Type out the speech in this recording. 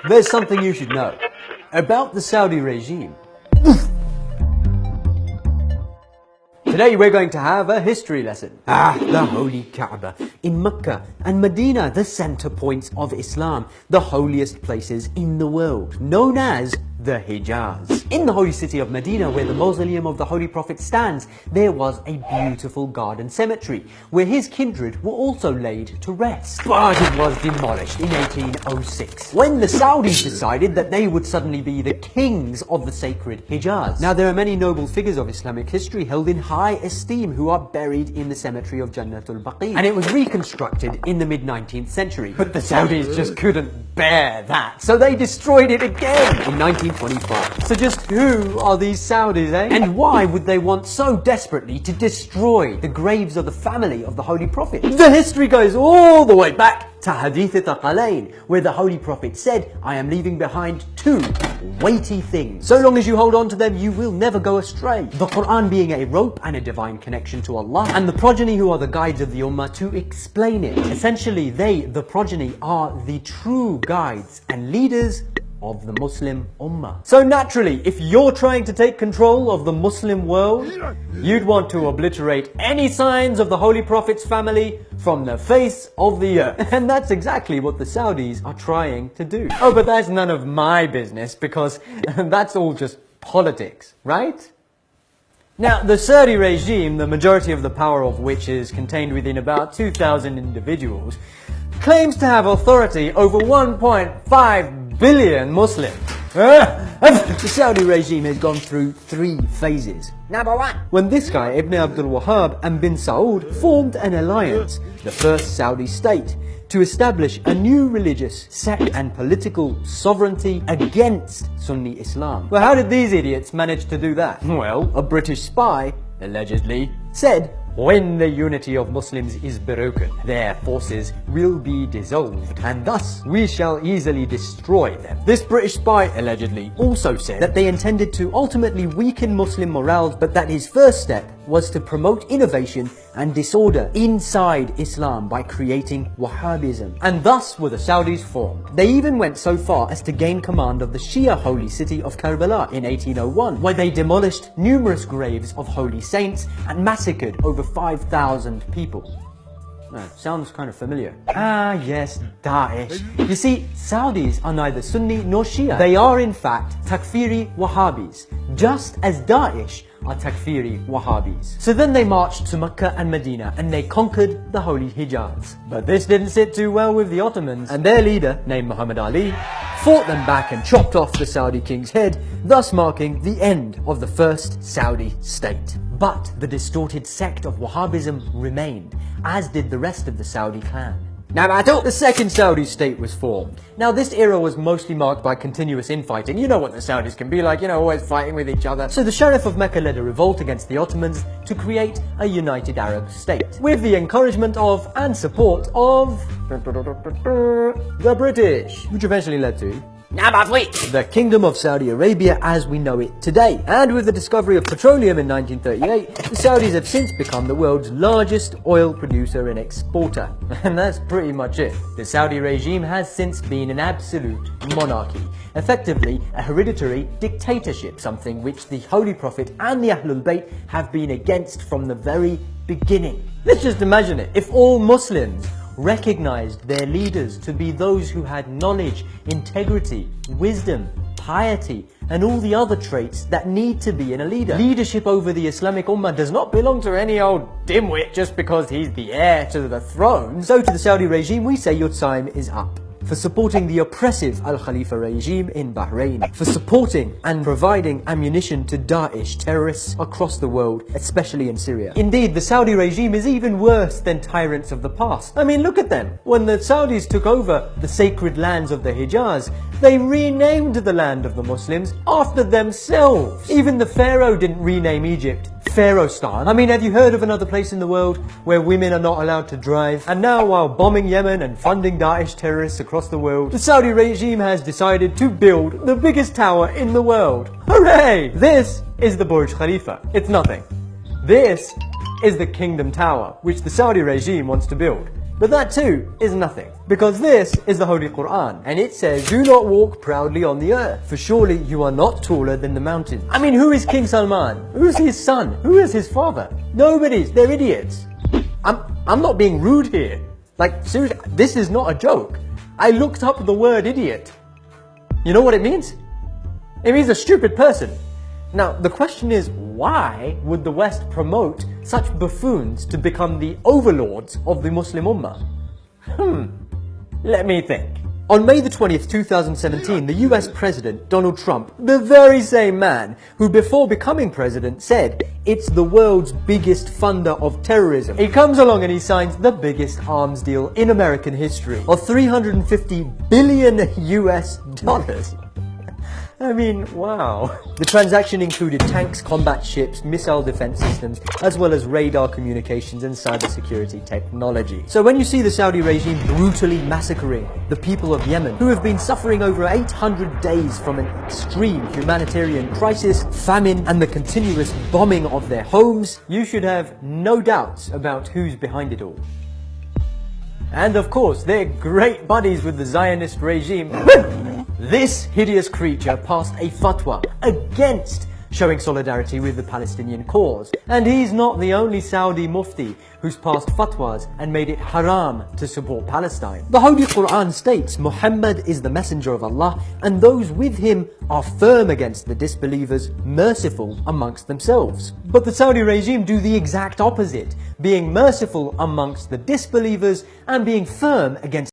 There's something you should know about the Saudi regime. Today we're going to have a history lesson. The Holy Kaaba in Mecca and Medina, the center points of Islam, the holiest places in the world, known as the Hijaz. In the holy city of Medina, where the mausoleum of the Holy Prophet stands, there was a beautiful garden cemetery, where his kindred were also laid to rest. But it was demolished in 1806, when the Saudis decided that they would suddenly be the kings of the sacred Hijaz. Now, there are many noble figures of Islamic history held in high esteem who are buried in the cemetery of Jannatul Baqi, and it was reconstructed in the mid-19th century. But the Saudis just couldn't bear that, so they destroyed it again in 1925. So just who are these Saudis, eh? And why would they want so desperately to destroy the graves of the family of the Holy Prophet? The history goes all the way back to Hadith Thaqalain, where the Holy Prophet said, I am leaving behind two weighty things. So long as you hold on to them, you will never go astray. The Quran being a rope and a divine connection to Allah, and the progeny who are the guides of the Ummah to explain it. Essentially, they, the progeny, are the true guides and leaders of the Muslim Ummah. So naturally, if you're trying to take control of the Muslim world, you'd want to obliterate any signs of the Holy Prophet's family from the face of the earth. And that's exactly what the Saudis are trying to do. Oh, but that's none of my business, because that's all just politics, right? Now, the Saudi regime, the majority of the power of which is contained within about 2,000 individuals, claims to have authority over 1.5 billion Muslims. The Saudi regime has gone through three phases. Number one, when this guy, Ibn Abdul Wahhab and bin Saud, formed an alliance, the first Saudi state, to establish a new religious sect and political sovereignty against Sunni Islam. Well, how did these idiots manage to do that? Well, a British spy, allegedly, said, when the unity of Muslims is broken, their forces will be dissolved, and thus we shall easily destroy them. This British spy allegedly also said that they intended to ultimately weaken Muslim morale, but that his first step was to promote innovation and disorder inside Islam by creating Wahhabism. And thus were the Saudis formed. They even went so far as to gain command of the Shia holy city of Karbala in 1801, where they demolished numerous graves of holy saints and massacred over 5,000 people. Sounds kind of familiar. Ah yes, Daesh. You see, Saudis are neither Sunni nor Shia. They are in fact Takfiri Wahhabis, just as Daesh are Takfiri Wahhabis. So then they marched to Mecca and Medina and they conquered the holy Hijaz. But this didn't sit too well with the Ottomans, and their leader, named Muhammad Ali, fought them back and chopped off the Saudi king's head, thus marking the end of the first Saudi state. But the distorted sect of Wahhabism remained, as did the rest of the Saudi clan. Now, the second Saudi state was formed. Now, this era was mostly marked by continuous infighting. You know what the Saudis can be like, always fighting with each other. So the Sharif of Mecca led a revolt against the Ottomans to create a united Arab state, with the encouragement of and support of the British, which eventually led to the Kingdom of Saudi Arabia as we know it today. And with the discovery of petroleum in 1938, the Saudis have since become the world's largest oil producer and exporter. And that's pretty much it. The Saudi regime has since been an absolute monarchy, effectively a hereditary dictatorship, something which the Holy Prophet and the Ahlul Bayt have been against from the very beginning. Let's just imagine it. If all Muslims recognized their leaders to be those who had knowledge, integrity, wisdom, piety, and all the other traits that need to be in a leader. Leadership over the Islamic Ummah does not belong to any old dimwit just because he's the heir to the throne. So to the Saudi regime, we say your time is up. For supporting the oppressive Al-Khalifa regime in Bahrain, for supporting and providing ammunition to Daesh terrorists across the world, especially in Syria. Indeed, the Saudi regime is even worse than tyrants of the past. I mean, look at them. When the Saudis took over the sacred lands of the Hijaz, they renamed the land of the Muslims after themselves. Even the Pharaoh didn't rename Egypt Pharaoh-stan. I mean, have you heard of another place in the world where women are not allowed to drive? And now, while bombing Yemen and funding Daesh terrorists across the world, the Saudi regime has decided to build the biggest tower in the world. Hooray! This is the Burj Khalifa. It's nothing. This is the Kingdom Tower, which the Saudi regime wants to build. But that too is nothing, because this is the Holy Quran, and it says, "Do not walk proudly on the earth, for surely you are not taller than the mountains." I mean, who is King Salman? Who's his son? Who is his father? Nobody's. They're idiots. I'm not being rude here. Like, seriously, this is not a joke. I looked up the word idiot. You know what it means? It means a stupid person. Now, the question is, why would the West promote such buffoons to become the overlords of the Muslim Ummah? Let me think. On May the 20th, 2017, the US President, Donald Trump, the very same man who before becoming president said it's the world's biggest funder of terrorism, he comes along and he signs the biggest arms deal in American history of $350 billion US dollars. I mean, wow. The transaction included tanks, combat ships, missile defense systems, as well as radar communications and cybersecurity technology. So when you see the Saudi regime brutally massacring the people of Yemen, who have been suffering over 800 days from an extreme humanitarian crisis, famine, and the continuous bombing of their homes, you should have no doubts about who's behind it all. And of course, they're great buddies with the Zionist regime. This hideous creature passed a fatwa against showing solidarity with the Palestinian cause. And he's not the only Saudi mufti who's passed fatwas and made it haram to support Palestine. The Holy Quran states Muhammad is the messenger of Allah and those with him are firm against the disbelievers, merciful amongst themselves. But the Saudi regime do the exact opposite, being merciful amongst the disbelievers and being firm against